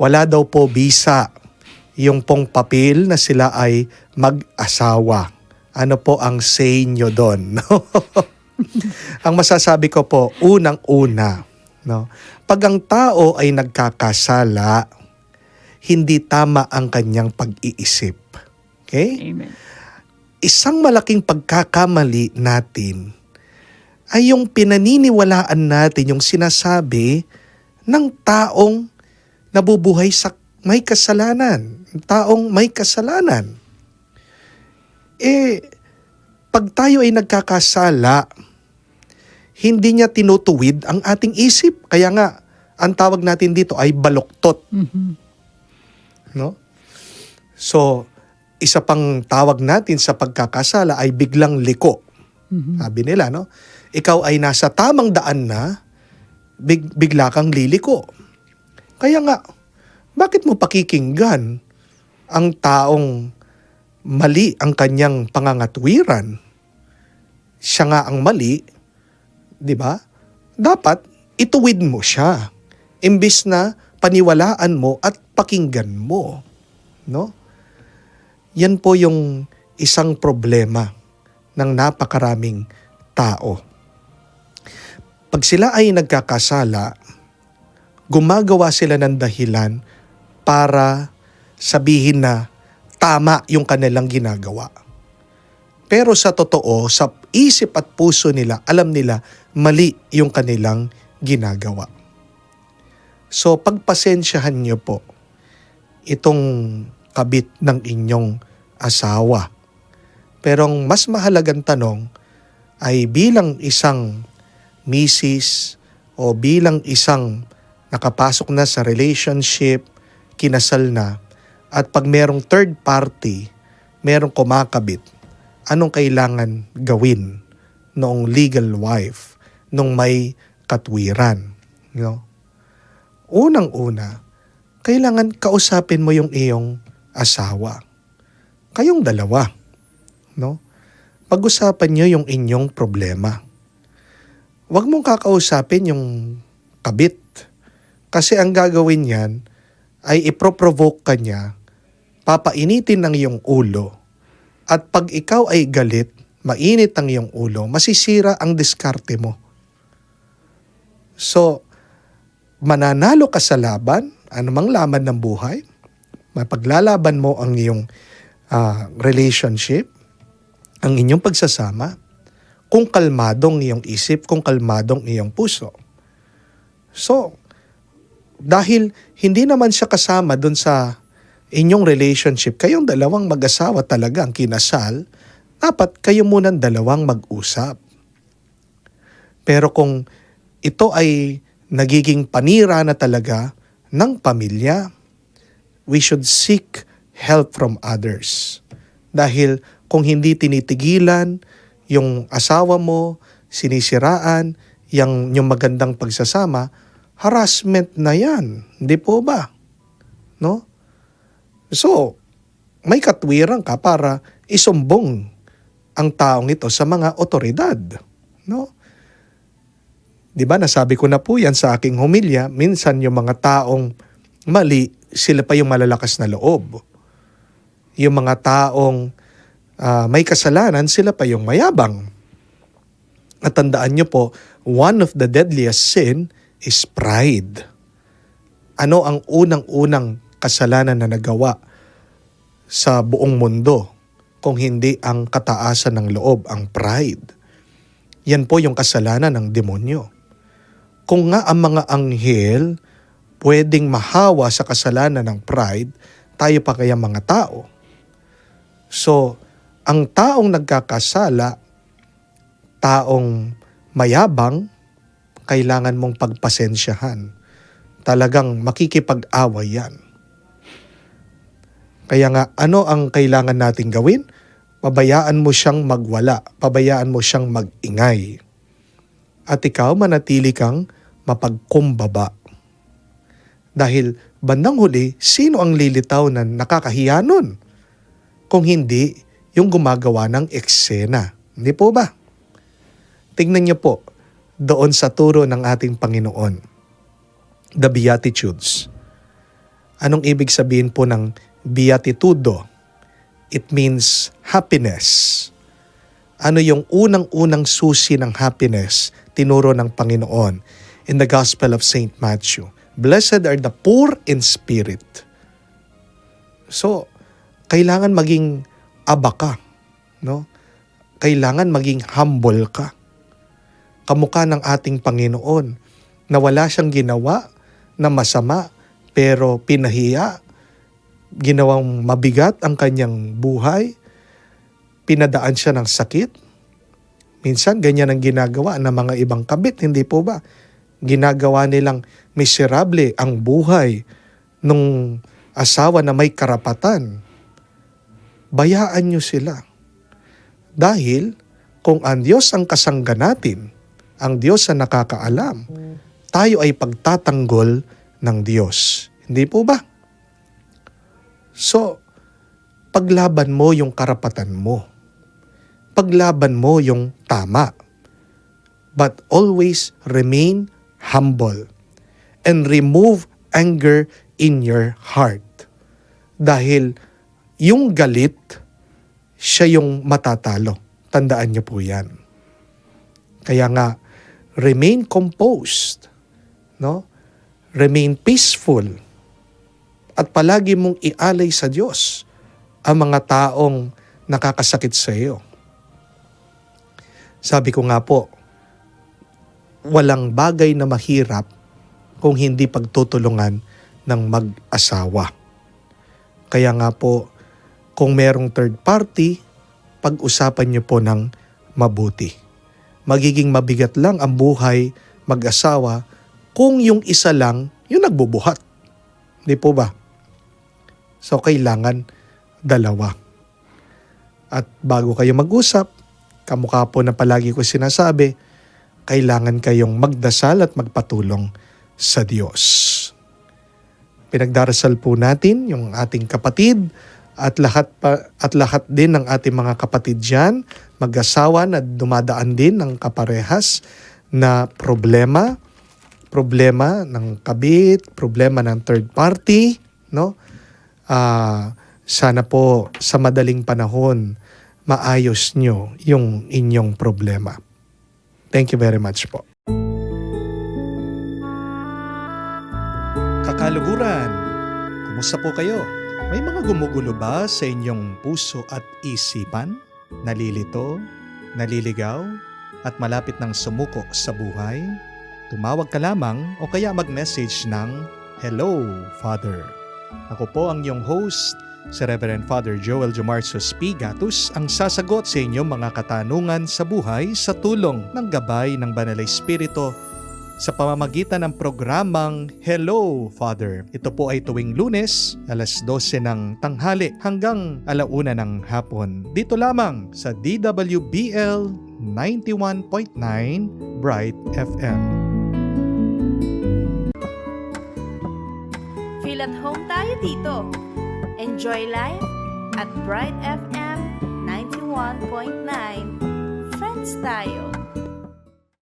wala daw po bisa yung pong papel na sila ay mag-asawa. Ano po ang say nyo doon? Ang masasabi ko po, unang-una, no? Pag ang tao ay nagkakasala, hindi tama ang kanyang pag-iisip. Okay? Amen. Isang malaking pagkakamali natin ay yung pinaniniwalaan natin, yung sinasabi ng taong nabubuhay sa may kasalanan. Taong may kasalanan. Pag tayo ay nagkakasala, hindi niya tinutuwid ang ating isip. Kaya nga, ang tawag natin dito ay baluktot. No? So, isa pang tawag natin sa pagkakasala ay biglang liko. Sabi nila, no? Ikaw ay nasa tamang daan na, bigla kang liliko. Kaya nga, bakit mo pakikinggan ang taong mali ang kanyang pangangatwiran? Siya nga ang mali, di ba? Dapat ituwid mo siya. Imbis na paniwalaan mo at pakinggan mo. No? Yan po yung isang problema ng napakaraming tao. Pag sila ay nagkakasala, gumagawa sila ng dahilan para sabihin na tama yung kanilang ginagawa. Pero sa totoo, sa isip at puso nila, alam nila mali yung kanilang ginagawa. So pagpasensyahan niyo po itong kabit ng inyong asawa. Pero ang mas mahalagang tanong ay bilang isang misis o bilang isang nakapasok na sa relationship, kinasal na, at pag merong third party, merong kumakabit, anong kailangan gawin noong legal wife, nung may katwiran? No? Unang-una, kailangan kausapin mo yung iyong asawa. Kayong dalawa. No? Pag-usapan nyo yung inyong problema. Huwag mong kakausapin yung kabit. Kasi ang gagawin niyan ay iproprovoke ka niya, papainitin ng iyong ulo, at pag ikaw ay galit, mainit ang iyong ulo, masisira ang diskarte mo. So, mananalo ka sa laban, anumang laban ng buhay, mapaglalaban mo ang iyong relationship, ang inyong pagsasama, kung kalmadong iyong isip, kung kalmadong iyong puso. So, dahil hindi naman siya kasama dun sa inyong relationship, kayong dalawang mag-asawa talaga ang kinasal, dapat kayo munang dalawang mag-usap. Pero kung ito ay nagiging panira na talaga ng pamilya, we should seek help from others. Dahil kung hindi tinitigilan yung asawa mo, sinisiraan, yung magandang pagsasama, harassment na yan. Hindi po ba? No? So, may katwiran ka para isumbong ang taong ito sa mga otoridad. No? Di ba, nasabi ko na po yan sa aking homilya, minsan yung mga taong mali, sila pa yung malalakas na loob. Yung mga taong may kasalanan, sila pa yung mayabang. At tandaan nyo po, one of the deadliest sin is pride. Ano ang unang-unang kasalanan na nagawa sa buong mundo kung hindi ang kataasan ng loob, ang pride? Yan po yung kasalanan ng demonyo. Kung nga ang mga anghel pwedeng mahawa sa kasalanan ng pride, tayo pa kaya mga tao? So, ang taong nagkakasala, taong mayabang, kailangan mong pagpasensyahan. Talagang makikipag-away yan. Kaya nga, ano ang kailangan nating gawin? Pabayaan mo siyang magwala. Pabayaan mo siyang mag-ingay. At ikaw manatili kang mapagkumbaba. Dahil bandang huli, sino ang lilitaw na nakakahiya nun? Kung hindi yung gumagawa ng eksena. Hindi po ba? Tingnan niyo po, doon sa turo ng ating Panginoon, the Beatitudes. Anong ibig sabihin po ng beatitudo? It means happiness. Ano yung unang-unang susi ng happiness? Tinuro ng Panginoon in the Gospel of St. Matthew. Blessed are the poor in spirit. So, kailangan maging aba ka, no? Kailangan maging humble ka. Kamukha ng ating Panginoon na wala siyang ginawa na masama pero pinahiya, ginawang mabigat ang kanyang buhay, pinadaan siya ng sakit. Minsan ganyan ang ginagawa ng mga ibang kabit, hindi po ba? Ginagawa nilang miserable ang buhay nung asawa na may karapatan. Bayaan niyo sila. Dahil kung ang Diyos ang kasangga natin, ang Diyos ang nakakaalam, tayo ay pagtatanggol ng Diyos. Hindi po ba? So, paglaban mo yung karapatan mo. Paglaban mo yung tama. But always remain humble and remove anger in your heart. Dahil yung galit, siya yung matatalo. Tandaan niyo po yan. Kaya nga, remain composed, no? Remain peaceful. At palagi mong ialay sa Diyos ang mga taong nakakasakit sa iyo. Sabi ko nga po, walang bagay na mahirap kung hindi pagtutulungan ng mag-asawa. Kaya nga po, kung merong third party, pag-usapan niyo po ng mabuti. Magiging mabigat lang ang buhay mag-asawa kung yung isa lang yung nagbubuhat. Di po ba? So, kailangan dalawa. At bago kayo mag-usap, kamukha po na palagi ko sinasabi, kailangan kayong magdasal at magpatulong sa Diyos. Pinagdarasal po natin yung ating kapatid at lahat din ng ating mga kapatid diyan, mag-asawa na dumadaan din ng kaparehas na problema ng kabit, problema ng third party, no? Sana po sa madaling panahon maayos nyo yung inyong problema. Thank you very much po. Kakaluguran, kumusta po kayo? May mga gumugulo ba sa inyong puso at isipan? Nalilito, naliligaw, at malapit ng sumuko sa buhay? Tumawag ka lamang o kaya mag-message ng Hello, Father. Ako po ang iyong host, si Reverend Father Joel Jomarsos P. Gatus, ang sasagot sa inyong mga katanungan sa buhay sa tulong ng gabay ng Banal na Espiritu sa pamamagitan ng programang Hello, Father. Ito po ay tuwing Lunes, alas 12 ng tanghali hanggang 1:00 ng hapon. Dito lamang sa DWBL 91.9 Bright FM. Feel at home tayo dito. Enjoy life at Bright FM 91.9. Friends tayo.